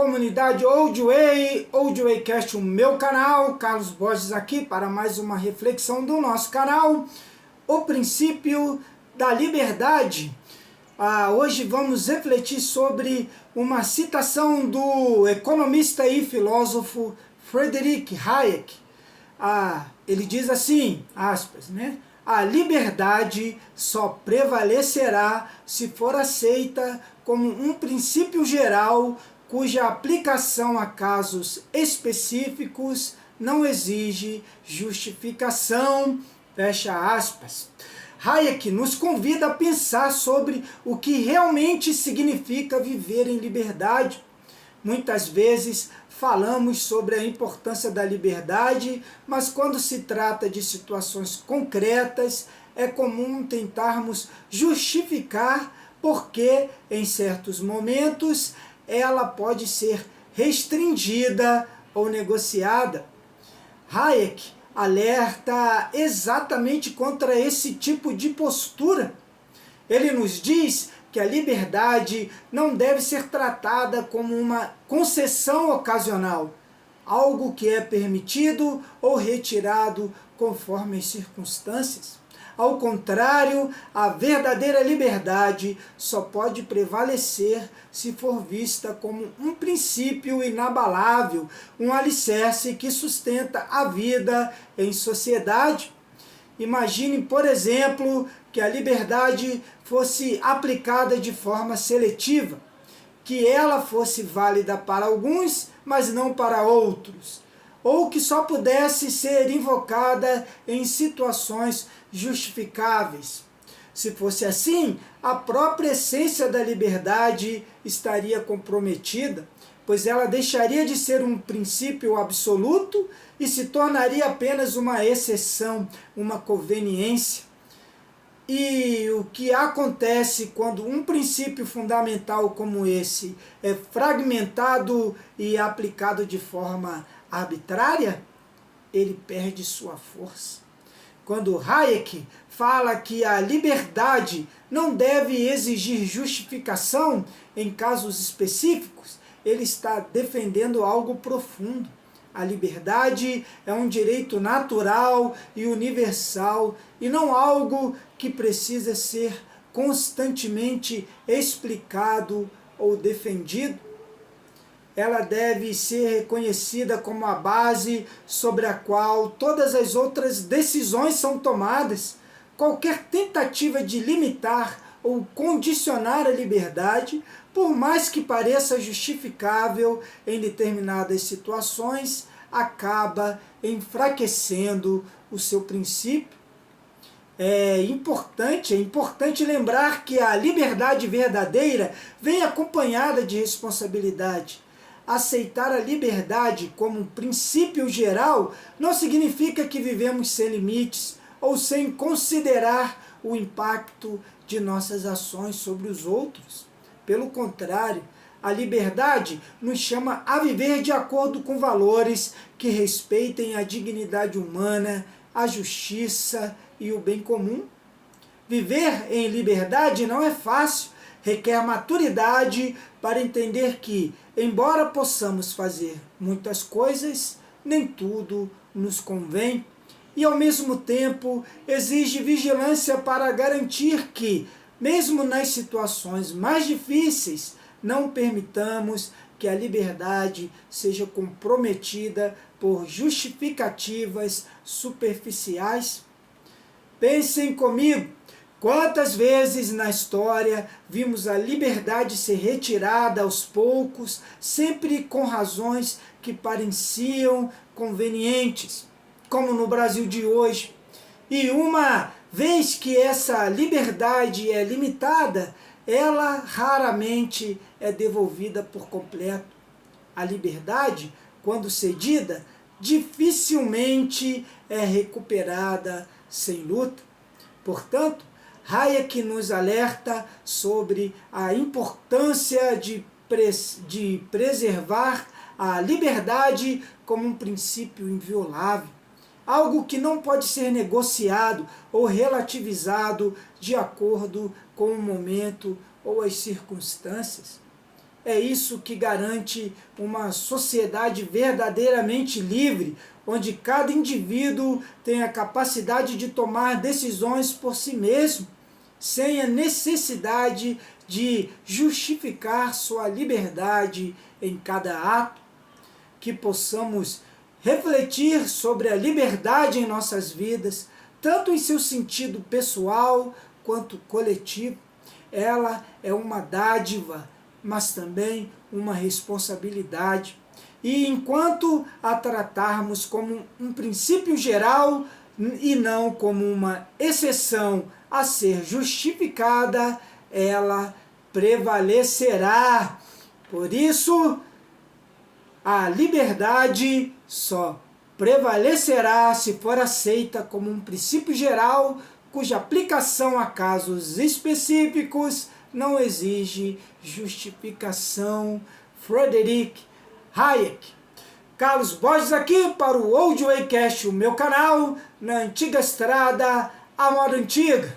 comunidade Oldwaycast, o meu canal, Carlos Borges aqui para mais uma reflexão do nosso canal, o princípio da liberdade. Hoje vamos refletir sobre uma citação do economista e filósofo Friedrich Hayek. Ele diz assim, aspas, né? A liberdade só prevalecerá se for aceita como um princípio geral cuja aplicação a casos específicos não exige justificação, fecha aspas. Hayek nos convida a pensar sobre o que realmente significa viver em liberdade. Muitas vezes falamos sobre a importância da liberdade, mas quando se trata de situações concretas, é comum tentarmos justificar porque, em certos momentos, ela pode ser restringida ou negociada. Hayek alerta exatamente contra esse tipo de postura. Ele nos diz que a liberdade não deve ser tratada como uma concessão ocasional, algo que é permitido ou retirado conforme as circunstâncias. Ao contrário, a verdadeira liberdade só pode prevalecer se for vista como um princípio inabalável, um alicerce que sustenta a vida em sociedade. Imagine, por exemplo, que a liberdade fosse aplicada de forma seletiva, que ela fosse válida para alguns, mas não para outros, ou que só pudesse ser invocada em situações justificáveis. Se fosse assim, a própria essência da liberdade estaria comprometida, pois ela deixaria de ser um princípio absoluto e se tornaria apenas uma exceção, uma conveniência. E o que acontece quando um princípio fundamental como esse é fragmentado e aplicado de forma arbitrária? Ele perde sua força. Quando Hayek fala que a liberdade não deve exigir justificação em casos específicos, ele está defendendo algo profundo. A liberdade é um direito natural e universal e não algo que precisa ser constantemente explicado ou defendido. Ela deve ser reconhecida como a base sobre a qual todas as outras decisões são tomadas. Qualquer tentativa de limitar ou condicionar a liberdade, por mais que pareça justificável em determinadas situações, acaba enfraquecendo o seu princípio. É importante lembrar que a liberdade verdadeira vem acompanhada de responsabilidade. Aceitar a liberdade como um princípio geral não significa que vivemos sem limites ou sem considerar o impacto de nossas ações sobre os outros. Pelo contrário, a liberdade nos chama a viver de acordo com valores que respeitem a dignidade humana, a justiça e o bem comum. Viver em liberdade não é fácil, requer maturidade para entender que, embora possamos fazer muitas coisas, nem tudo nos convém. E, ao mesmo tempo, exige vigilância para garantir que, mesmo nas situações mais difíceis, não permitamos que a liberdade seja comprometida por justificativas superficiais. Pensem comigo, quantas vezes na história vimos a liberdade ser retirada aos poucos, sempre com razões que pareciam convenientes, como no Brasil de hoje. E uma vez que essa liberdade é limitada, ela raramente é devolvida por completo. A liberdade, quando cedida, dificilmente é recuperada sem luta. Portanto, Hayek nos alerta sobre a importância de preservar a liberdade como um princípio inviolável, algo que não pode ser negociado ou relativizado de acordo com o momento ou as circunstâncias. é isso que garante uma sociedade verdadeiramente livre, onde cada indivíduo tem a capacidade de tomar decisões por si mesmo, sem a necessidade de justificar sua liberdade em cada ato. Que possamos refletir sobre a liberdade em nossas vidas, tanto em seu sentido pessoal quanto coletivo. Ela é uma dádiva, mas também uma responsabilidade. E enquanto a tratarmos como um princípio geral e não como uma exceção a ser justificada, ela prevalecerá. Por isso, a liberdade só prevalecerá se for aceita como um princípio geral, cuja aplicação a casos específicos não exige justificação. Friedrich Hayek. Carlos Borges aqui para o Audiocast, o meu canal, na antiga estrada, à moda antiga.